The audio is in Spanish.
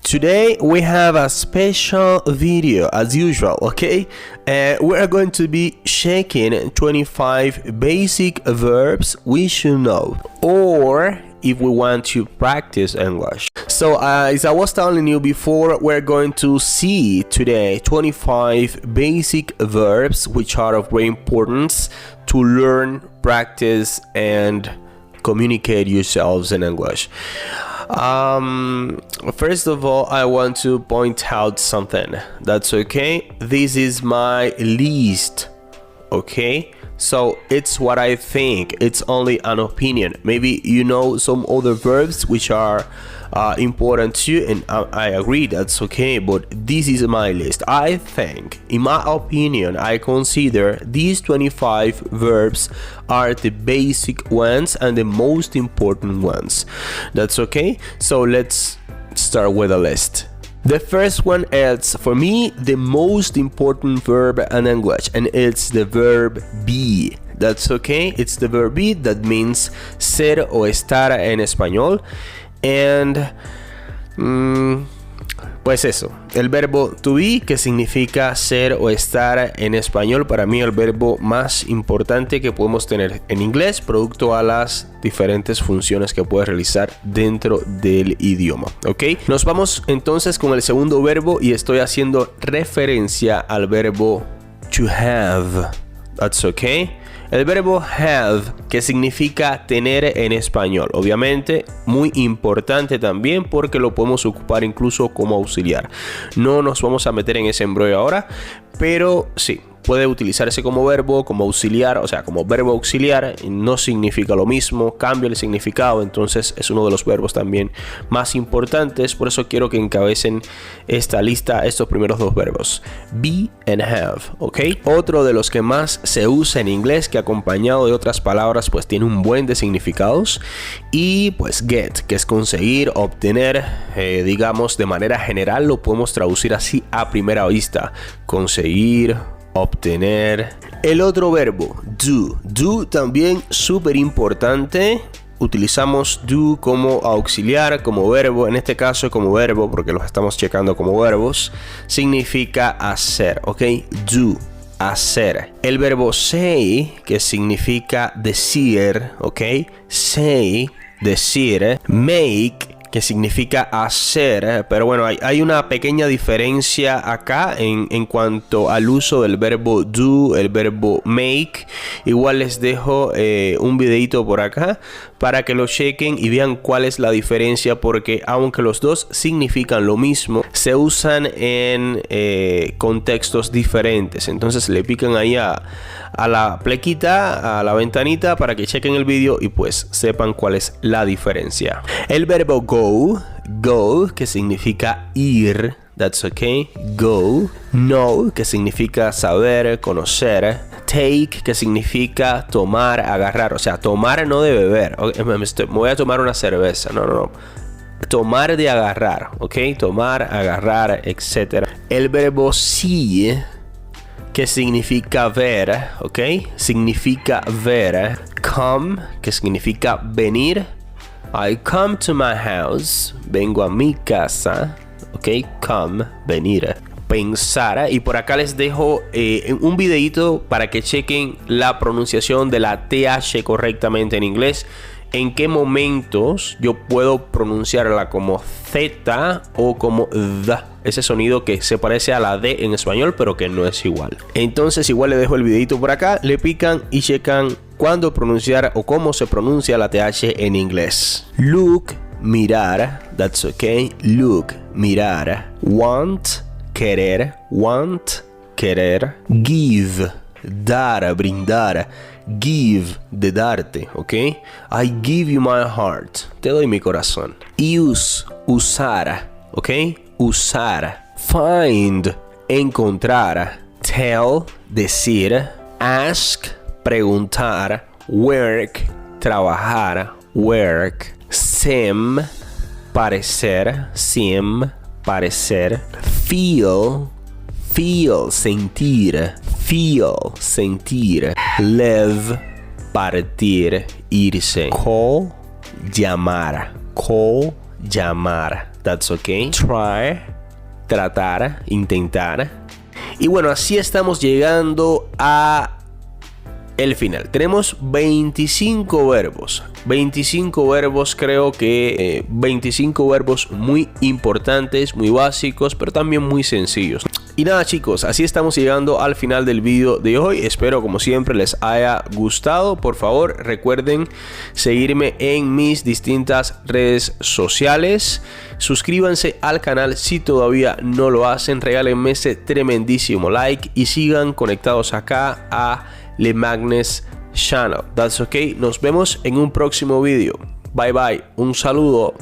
Today we have a special video as usual, okay? We are going to be checking 25 basic verbs we should know, or if we want to practice English. So as I was telling you before, we're going to see today 25 basic verbs which are of great importance to learn, practice, and communicate yourselves in English. First of all, I want to point out something. That's okay. This is my list, okay? So it's what I think. It's only an opinion. Maybe you know some other verbs which are important to you, and I agree, that's okay, but this is my list. I think, in my opinion, I consider these 25 verbs are the basic ones and the most important ones. That's okay. So let's start with a list. The first one is, for me, the most important verb in English, and it's the verb be. That's okay. It's the verb be, that means ser o estar en español. And pues eso, el verbo to be, que significa ser o estar en español, para mí el verbo más importante que podemos tener en inglés, producto a las diferentes funciones que puedes realizar dentro del idioma, ¿ok? Nos vamos entonces con el segundo verbo, y estoy haciendo referencia al verbo to have. That's okay. El verbo have, que significa tener en español, obviamente muy importante también porque lo podemos ocupar incluso como auxiliar. No nos vamos a meter en ese embrollo ahora, pero sí, puede utilizarse como verbo, como auxiliar, o sea, como verbo auxiliar. No significa lo mismo, cambia el significado, entonces es uno de los verbos también más importantes. Por eso quiero que encabecen esta lista estos primeros dos verbos, be and have, ¿ok? Otro de los que más se usa en inglés, que acompañado de otras palabras pues tiene un buen de significados, y pues get, que es conseguir, obtener, digamos de manera general lo podemos traducir así a primera vista, conseguir, obtener. El otro verbo, do también súper importante. Utilizamos do como auxiliar, como verbo, en este caso como verbo porque los estamos checando como verbos. Significa hacer, ok, do, hacer. El verbo say, que significa decir, ok, say, decir. Make, que significa hacer, pero bueno, hay una pequeña diferencia acá en cuanto al uso del verbo do, el verbo make. Igual les dejo un videito por acá para que lo chequen y vean cuál es la diferencia, porque aunque los dos significan lo mismo, se usan en contextos diferentes. Entonces le pican ahí a la plequita, a la ventanita, para que chequen el vídeo y pues sepan cuál es la diferencia. El verbo go, que significa ir, that's okay, go. Know, que significa saber, conocer. Take, que significa tomar, agarrar, o sea, tomar no de beber. Me voy a tomar una cerveza, no. Tomar de agarrar, ok, tomar, agarrar, etc. El verbo see, que significa ver, ok, significa ver. Come, que significa venir. I come to my house, vengo a mi casa, ok, come, venir. Pensar, y por acá les dejo un videito para que chequen la pronunciación de la TH correctamente en inglés. En qué momentos yo puedo pronunciarla como Z o como D, ese sonido que se parece a la D en español pero que no es igual. Entonces igual le dejo el videito por acá, le pican y checan cuándo pronunciar o cómo se pronuncia la TH en inglés. Look, mirar, that's okay, look, mirar. Want, querer, want, querer. Give, dar, brindar. Give, de darte, ok. I give you my heart, te doy mi corazón. Use, usar, ok, usar. Find, encontrar. Tell, decir. Ask, preguntar. Work, trabajar, work. Seem, parecer, seem, parecer. Feel, sentir. Feel, sentir. Live, partir, irse. Call, llamar. that's okay. Try, tratar, intentar. Y bueno, así estamos llegando a el final. Tenemos 25 verbos. 25 verbos, creo que 25 verbos muy importantes, muy básicos, pero también muy sencillos. Y nada chicos, así estamos llegando al final del vídeo de hoy. Espero como siempre les haya gustado. Por favor recuerden seguirme en mis distintas redes sociales. Suscríbanse al canal si todavía no lo hacen. Regálenme ese tremendísimo like y sigan conectados acá a Lemagnes Channel. That's okay. Nos vemos en un próximo vídeo. Bye bye. Un saludo.